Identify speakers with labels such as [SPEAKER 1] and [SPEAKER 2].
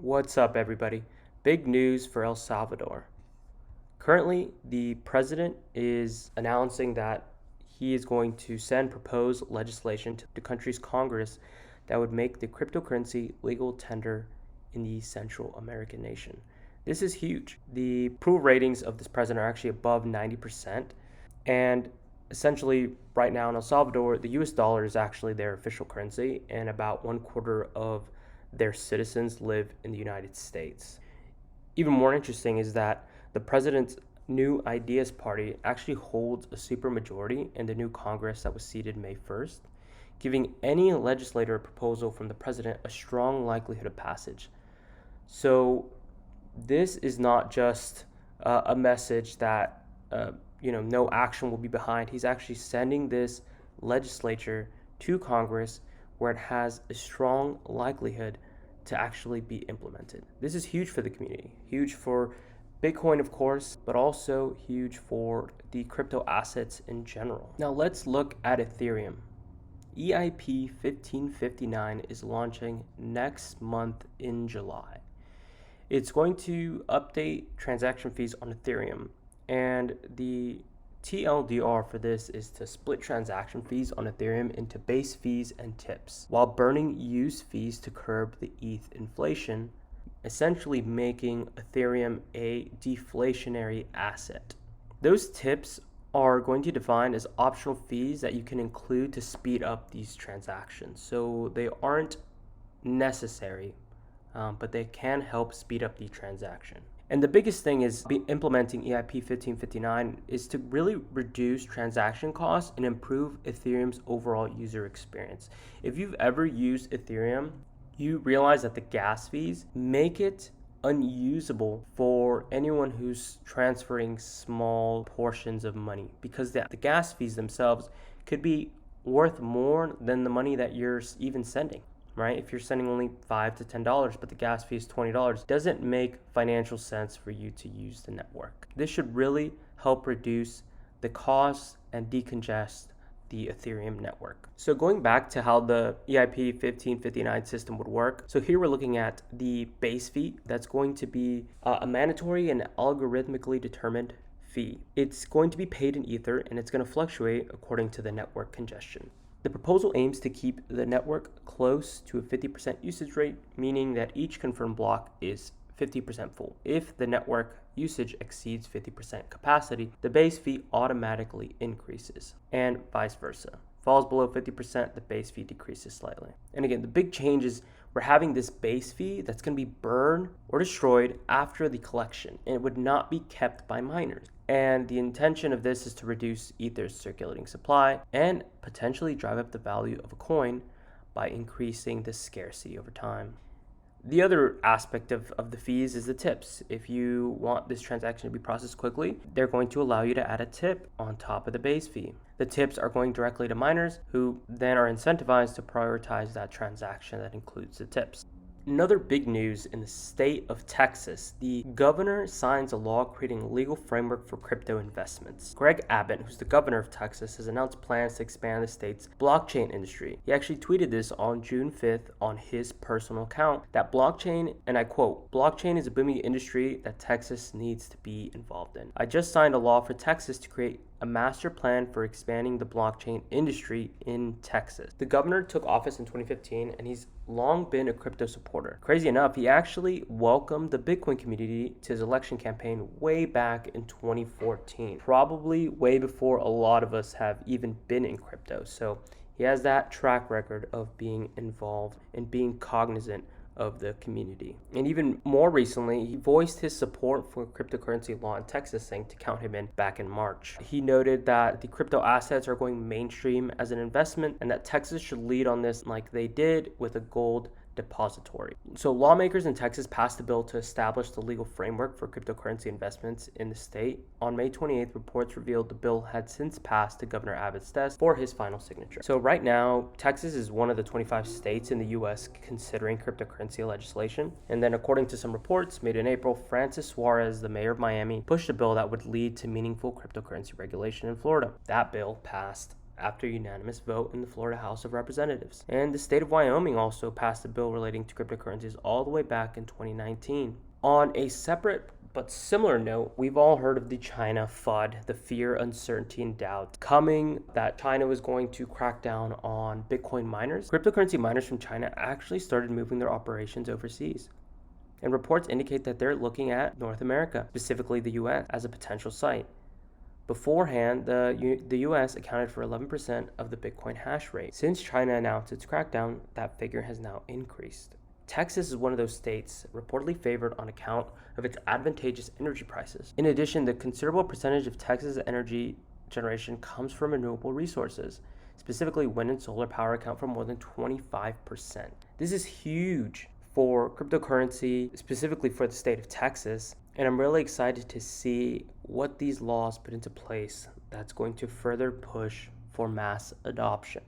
[SPEAKER 1] What's up, everybody? Big news for El Salvador. Currently, the president is announcing that he is going to send proposed legislation to the country's Congress that would make the cryptocurrency legal tender in the Central American nation. This is huge. The approval ratings of this president are actually above 90%. And essentially, right now in El Salvador, the US dollar is actually their official currency, and about 1/4 of their citizens live in the United States. Even more interesting is that the president's New Ideas Party actually holds a supermajority in the new Congress that was seated May 1st, giving any legislator proposal from the president a strong likelihood of passage. So this is not just a message that no action will be behind. He's actually sending this legislature to Congress where it has a strong likelihood to actually be implemented. This is huge for the community, huge for Bitcoin, of course, but also huge for the crypto assets in general. Now let's look at Ethereum. EIP 1559 is launching next month in July. It's going to update transaction fees on Ethereum, and the TLDR for this is to split transaction fees on Ethereum into base fees and tips, while burning use fees to curb the ETH inflation, essentially making Ethereum a deflationary asset. Those tips are going to be defined as optional fees that you can include to speed up these transactions. So they aren't necessary, but they can help speed up the transaction. And the biggest thing is implementing EIP 1559 is to really reduce transaction costs and improve Ethereum's overall user experience. If you've ever used Ethereum, you realize that the gas fees make it unusable for anyone who's transferring small portions of money, because the gas fees themselves could be worth more than the money that you're even sending. Right? If you're sending only $5 to $10, but the gas fee is $20, doesn't make financial sense for you to use the network. This should really help reduce the costs and decongest the Ethereum network. So going back to how the EIP 1559 system would work. So here we're looking at the base fee. That's going to be a mandatory and algorithmically determined fee. It's going to be paid in Ether, and it's going to fluctuate according to the network congestion. The proposal aims to keep the network close to a 50% usage rate, meaning that each confirmed block is 50% full. If the network usage exceeds 50% capacity, the base fee automatically increases, and vice versa. Falls below 50%, the base fee decreases slightly. And again, the big change is we're having this base fee that's going to be burned or destroyed after the collection, and it would not be kept by miners. And the intention of this is to reduce Ether's circulating supply and potentially drive up the value of a coin by increasing the scarcity over time. The other aspect of the fees is the tips. If you want this transaction to be processed quickly, they're going to allow you to add a tip on top of the base fee. The tips are going directly to miners, who then are incentivized to prioritize that transaction that includes the tips. Another big news in the state of Texas, the governor signs a law creating a legal framework for crypto investments. Greg Abbott, who's the governor of Texas, has announced plans to expand the state's blockchain industry. He actually tweeted this on June 5th on his personal account, that blockchain, and I quote, "Blockchain is a booming industry that Texas needs to be involved in. I just signed a law for Texas to create a master plan for expanding the blockchain industry in Texas." The governor took office in 2015, and he's long been a crypto supporter. Crazy enough, he actually welcomed the Bitcoin community to his election campaign way back in 2014, probably way before a lot of us have even been in crypto. So he has that track record of being involved and being cognizant of the community. And even more recently, he voiced his support for cryptocurrency law in Texas, saying to count him in back in March. He noted that the crypto assets are going mainstream as an investment, and that Texas should lead on this like they did with a gold depository. So lawmakers in Texas passed a bill to establish the legal framework for cryptocurrency investments in the state. On May 28th, reports revealed the bill had since passed to Governor Abbott's desk for his final signature. So right now, Texas is one of the 25 states in the U.S. considering cryptocurrency legislation. And then according to some reports made in April, Francis Suarez, the mayor of Miami, pushed a bill that would lead to meaningful cryptocurrency regulation in Florida. That bill passed after a unanimous vote in the Florida House of Representatives. And the state of Wyoming also passed a bill relating to cryptocurrencies all the way back in 2019. On a separate but similar note, we've all heard of the China FUD, the fear, uncertainty, and doubt coming that China was going to crack down on Bitcoin miners. Cryptocurrency miners from China actually started moving their operations overseas. And reports indicate that they're looking at North America, specifically the US, as a potential site. Beforehand, the US accounted for 11% of the Bitcoin hash rate. Since China announced its crackdown, that figure has now increased. Texas is one of those states reportedly favored on account of its advantageous energy prices. In addition, the considerable percentage of Texas' energy generation comes from renewable resources. Specifically, wind and solar power account for more than 25%. This is huge for cryptocurrency, specifically for the state of Texas, and I'm really excited to see what these laws put into place that's going to further push for mass adoption.